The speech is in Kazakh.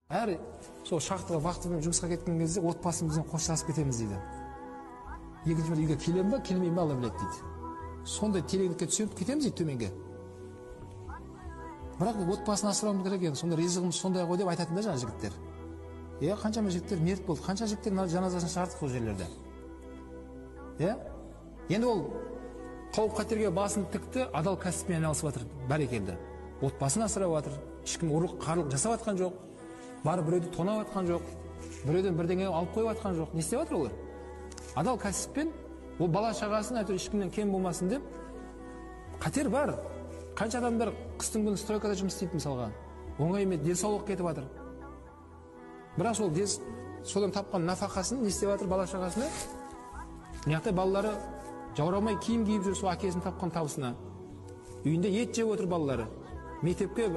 Әр сол шақтыға вақтымен жұмысқа кеткен кезде отбасымызбен қоштасып кетеміз дейді. Екінші бір үйге келем ба, келмеймін ба Алла біледі дейді. Сондай тереңдікке түсеміз, кетеміз дейді төменге. Бірақ отбасын асырауымыз керек екен, сонда ризығымыз сондай ғой деп айтатын да жаңа жігіттер. Қаншама жігіттер мерт болды, қанша жігіттер жаназасын шығардық сол жерлерде. Енді ол қауіп қатерге басын тікті, адал кәсіппен айналысып жатыр, бәрекелді. Отбасын асырап жатыр, ешкім ұрлық, қарлық жасап жатқан жоқ. Бары біреуді тонап жатқан жоқ, біреуден бірдеңе алып қойып жатқан жоқ. Не істеп жатыр олар? Адал кәсіппен ол бала шағасын әйтеуір ешкімнен кем болмасын деп. Қатер бар. Қанша адамдар қыстың күні стройкада жұмыс істейді мысалға. Оңай емес, денсаулық кетіп жатыр. Бірақ сол содан тапқан нафақасын не істеп жатыр бала шағасына? Мыняқта балалары жаурамай киім киіп жүр сол әкесінің тапқан табысына. Үйінде ет жеп отыр балалары. Мектепке